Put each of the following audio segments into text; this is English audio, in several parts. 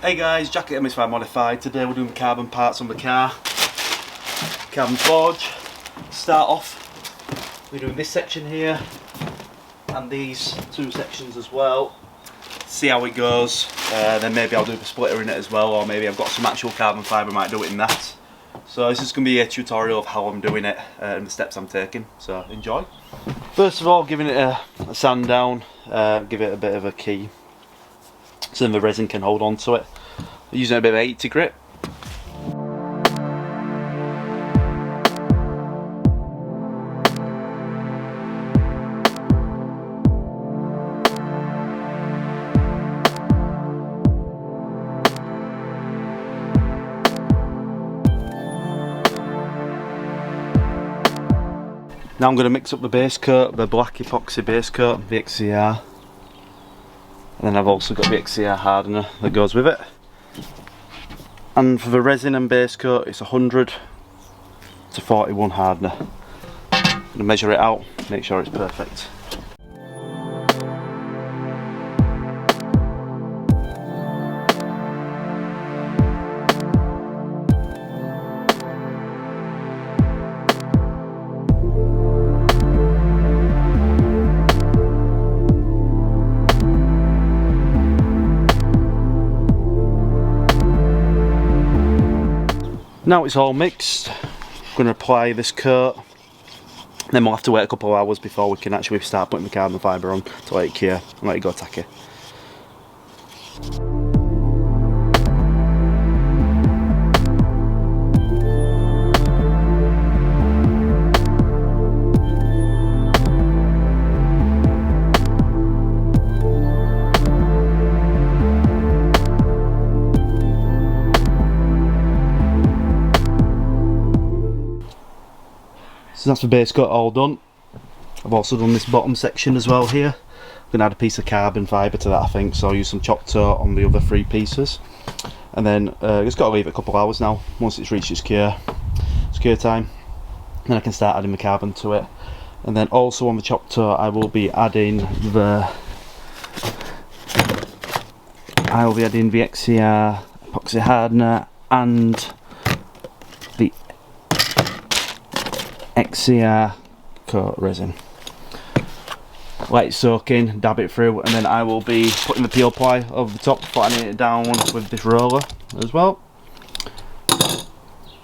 Hey guys, Jack at Fibre Modified. Today we're doing carbon parts on the car. Carbon forge. Start off, we're doing this section here and these two sections as well. See how it goes. Then maybe I'll do the splitter in it as well, or maybe I've got some actual carbon fibre, I might do it in that. So this is going to be a tutorial of how I'm doing it and the steps I'm taking, so enjoy. First of all, giving it a sand down, give it a bit of a key so then the resin can hold on to it. I'm using a bit of 80 grit. Now I'm going to mix up the base coat, the black epoxy base coat, the XCR. And then I've also got the XCR hardener that goes with it. And for the resin and base coat, it's 100 to 41 hardener. I'm going to measure it out, make sure it's perfect. Now it's all mixed, I'm going to apply this coat, then we'll have to wait a couple of hours before we can actually start putting the carbon fibre on to let it cure and let it go tacky. So that's the base coat all done. I've also done this bottom section as well here. I'm going to add a piece of carbon fibre to that I think, so I'll use some Choctaw on the other three pieces. And then just got to leave it a couple of hours now, once it's reached its cure time. Then I can start adding the carbon to it. And then also on the Choctaw I will be adding the XCR epoxy hardener and the XCR coat resin. Let it soak in, dab it through, and then I will be putting the peel ply over the top, flattening it down with this roller as well.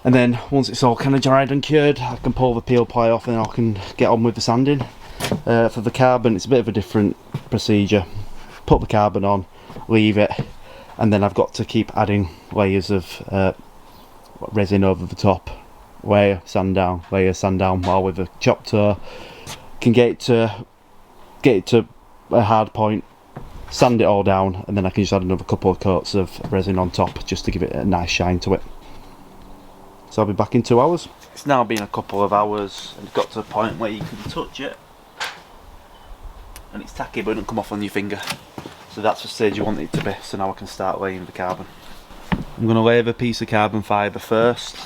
And then once it's all kind of dried and cured, I can pull the peel ply off and I can get on with the sanding. For the carbon, it's a bit of a different procedure. Put the carbon on, leave it, and then I've got to keep adding layers of resin over the top. Layer, sand down, while with the Choctaw can get it to a hard point, sand it all down, and then I can just add another couple of coats of resin on top just to give it a nice shine to it. So I'll be back in 2 hours. It's now been a couple of hours and it's got to a point where you can touch it and it's tacky but it doesn't come off on your finger. So that's the stage you want it to be, so now I can start laying the carbon. I'm going to lay the piece of carbon fibre first.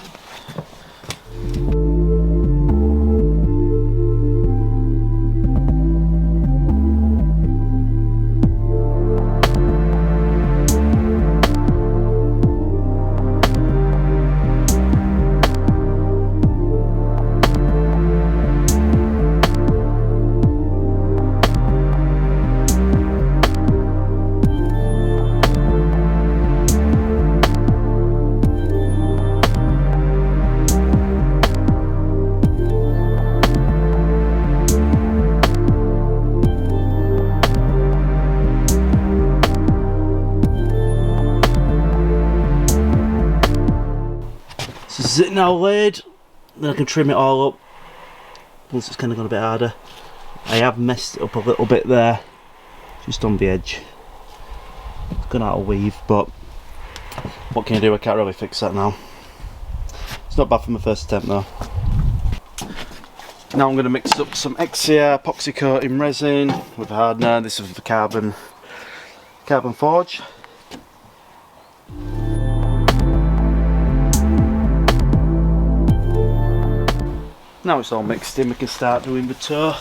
This is it now laid, then I can trim it all up once it's kind of gone a bit harder. I have messed it up a little bit there, just on the edge. It's gone out of weave, but what can you do, I can't really fix that now. It's not bad for my first attempt though. Now I'm going to mix up some XCR epoxy coating resin with hardener. This is the carbon forge. Now it's all mixed in, we can start doing the toe.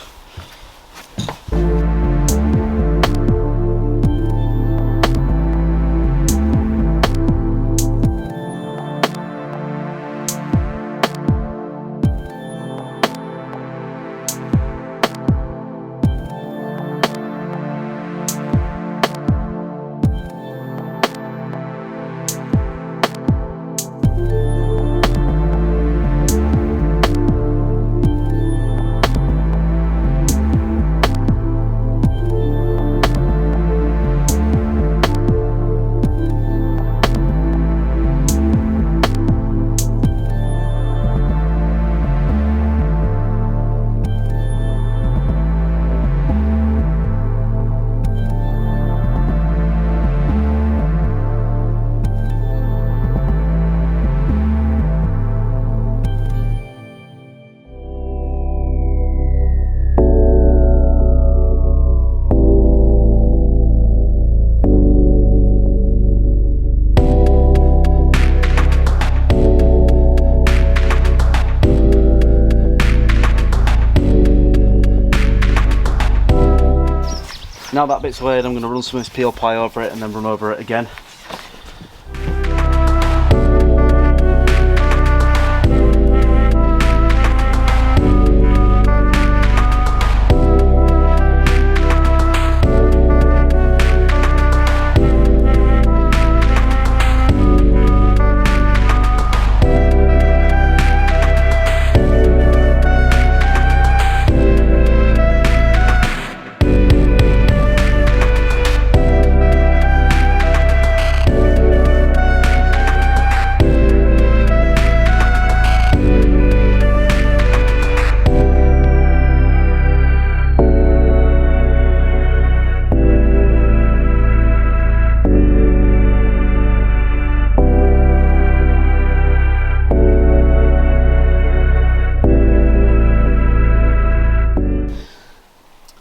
Now that bit's laid, I'm going to run some of this peel ply over it and then run over it again.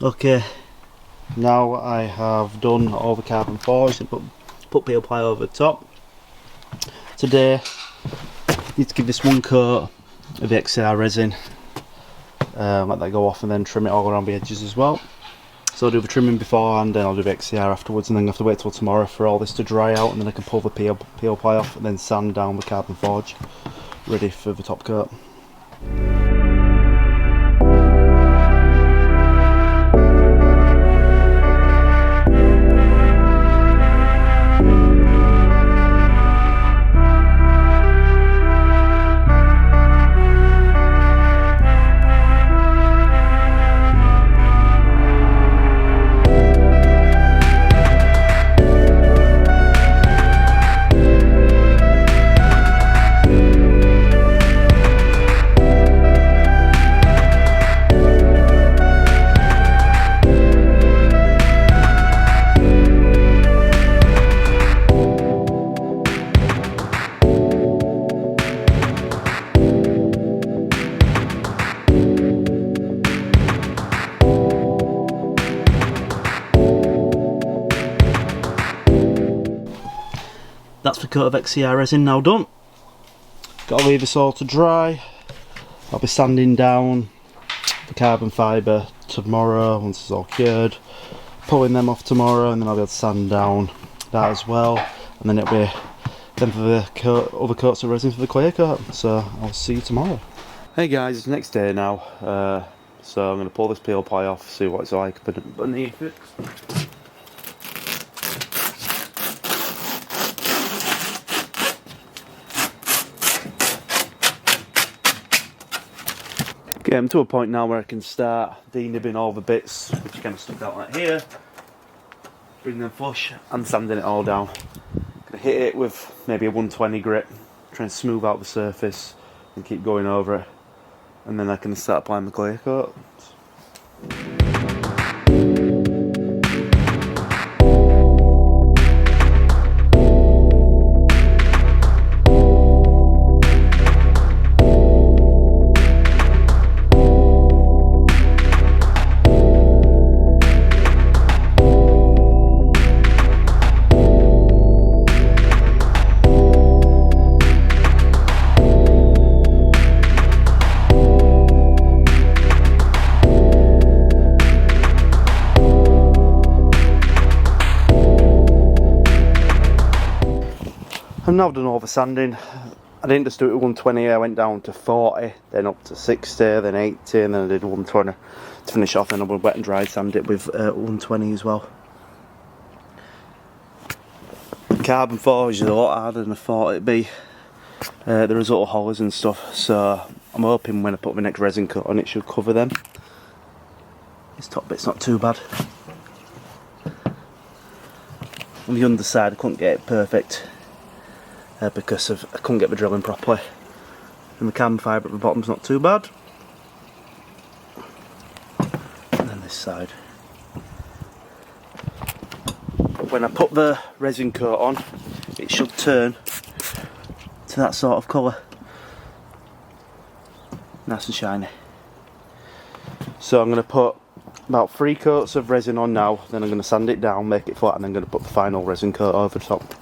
Okay, now I have done all the carbon forged and put peel ply over the top. Today, I need to give this one coat of the XCR resin, let that go off and then trim it all around the edges as well. So I'll do the trimming beforehand, then I'll do the XCR afterwards, and then I have to wait till tomorrow for all this to dry out, and then I can pull the peel ply off and then sand down the carbon forge, ready for the top coat. That's the coat of XCR resin now done. Got to leave this all to dry. I'll be sanding down the carbon fibre tomorrow once it's all cured, pulling them off tomorrow, and then I'll be able to sand down that as well, and then it'll be then for the other coats of resin for the clear coat. So I'll see you tomorrow. Hey guys, it's the next day now, so I'm going to pull this peel ply off, see what it's like beneath it. Okay, I'm to a point now where I can start denibbing all the bits which are kind of stuck out like here, bring them flush and sanding it all down. Gonna hit it with maybe a 120 grit, try and smooth out the surface and keep going over it, and then I can start applying the clear coat. I've now done all the sanding. I didn't just do it at 120, I went down to 40, then up to 60, then 80, and then I did 120 to finish off, and I would wet and dry sand it with 120 as well. The carbon forge is a lot harder than I thought it'd be. There is little hollers and stuff, so I'm hoping when I put my next resin coat on it should cover them. This top bit's not too bad. On the underside I couldn't get it perfect. Because I couldn't get the drilling properly, and the carbon fibre at the bottom's not too bad, and then this side. But when I put the resin coat on, it should turn to that sort of colour, nice and shiny. So I'm going to put about 3 coats of resin on now, then I'm going to sand it down, make it flat, and then I'm going to put the final resin coat over the top.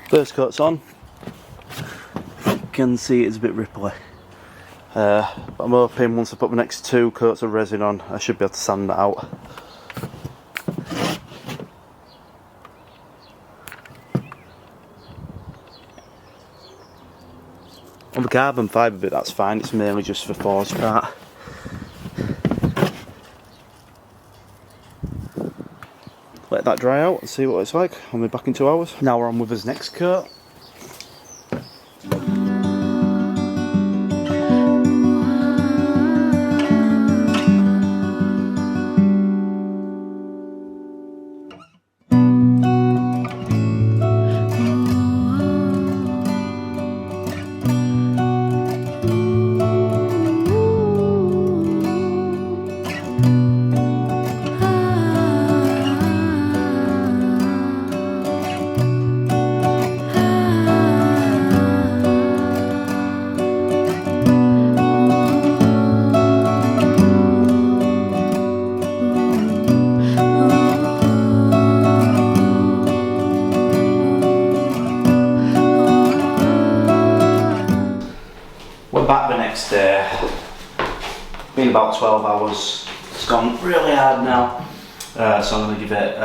First coat's on. You can see it's a bit ripply. But I'm hoping once I put my next 2 coats of resin on, I should be able to sand that out. On the carbon fibre bit, that's fine, it's mainly just for forged part. Let that dry out and see what it's like. I'll be back in 2 hours. Now we're on with his next coat. We're back the next day. Been about 12 hours. It's gone really hard now. So I'm going to give it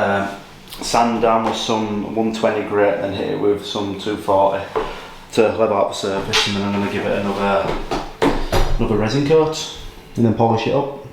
sand down with some 120 grit and hit it with some 240 to level out the surface, and then I'm going to give it another resin coat and then polish it up.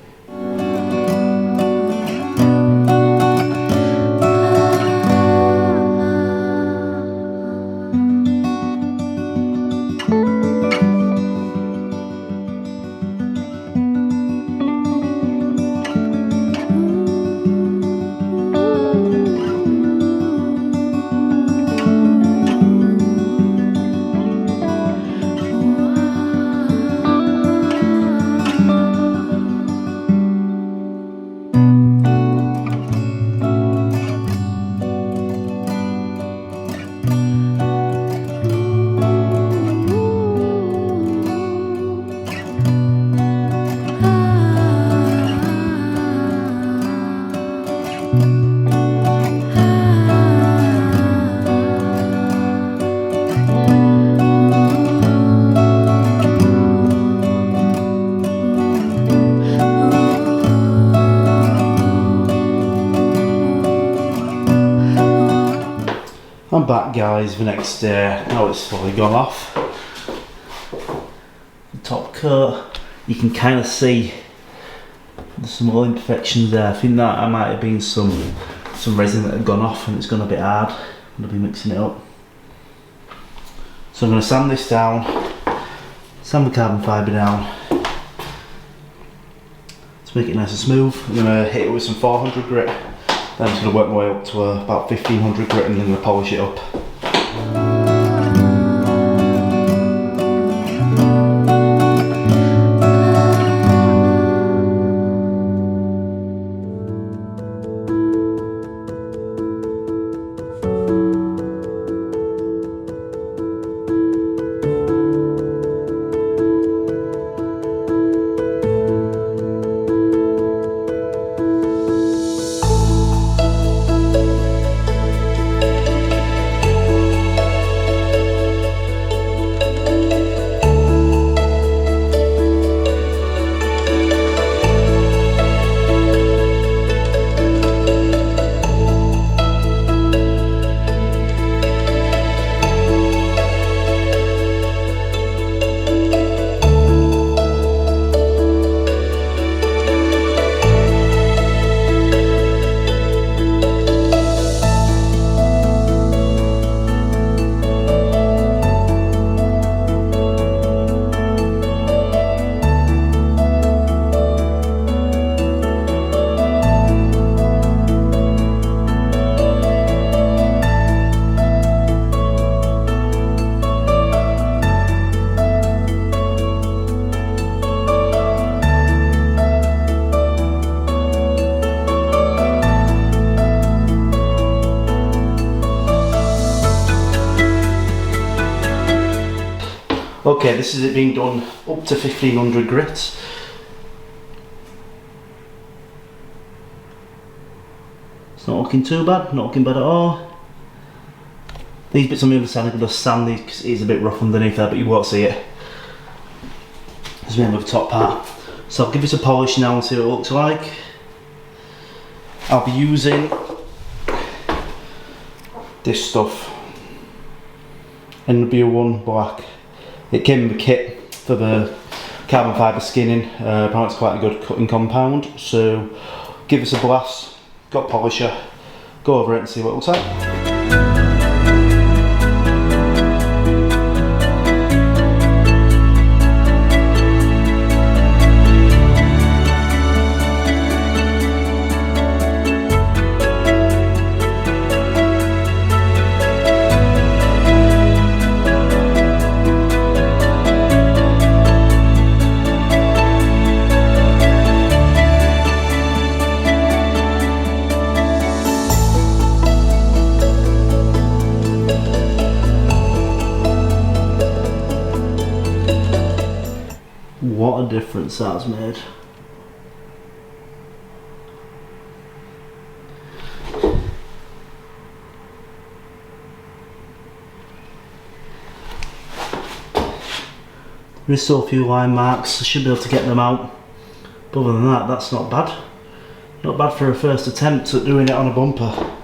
I'm back, guys, the next day. Now it's fully gone off. The top coat, you can kind of see there's some little imperfections there. I think that might have been some resin that had gone off and it's gone a bit hard. I'm going to be mixing it up. So I'm going to sand this down, sand the carbon fibre down to make it nice and smooth. I'm going to hit it with some 400 grit. Then I'm just going to work my way up to about 1500 grit and then I'm going to polish it up. Okay, this is it being done up to 1500 grit. It's not looking too bad, not looking bad at all. These bits on the other side, I'm going to sand these because it is a bit rough underneath there, but you won't see it. It's mainly with the top part. So I'll give this a polish now and see what it looks like. I'll be using this stuff, NW1 black. It came in the kit for the carbon fibre skinning. Apparently it's quite a good cutting compound. So give this a blast, got polisher, go over it and see what it looks like. What a difference that's made. There's still a few line marks, I should be able to get them out. But other than that, that's not bad. Not bad for a first attempt at doing it on a bumper.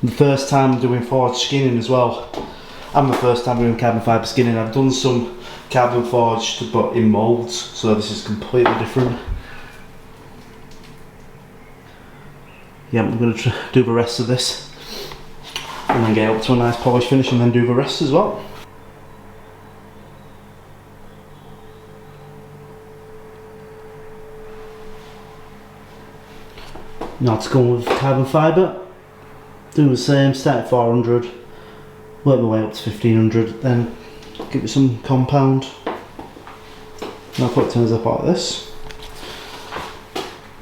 The first time doing forged skinning as well. And the first time doing carbon fibre skinning. I've done some carbon forged but in moulds, so this is completely different. Yeah, I'm going to do the rest of this and then get up to a nice polished finish and then do the rest as well. Now to go with carbon fibre, do the same, start at 400, work my way up to 1500, then give it some compound. Now put it turns up like this.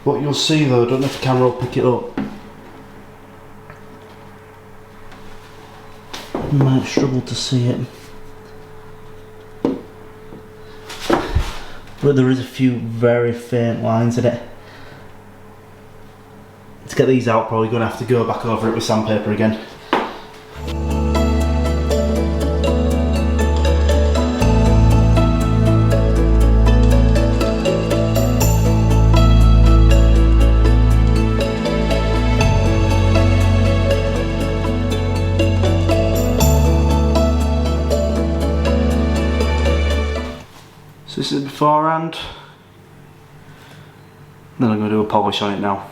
What you'll see though, I don't know if the camera will pick it up. You might struggle to see it. But there is a few very faint lines in it. To get these out, probably going to have to go back over it with sandpaper again. So this is beforehand. Then I'm going to do a polish on it now.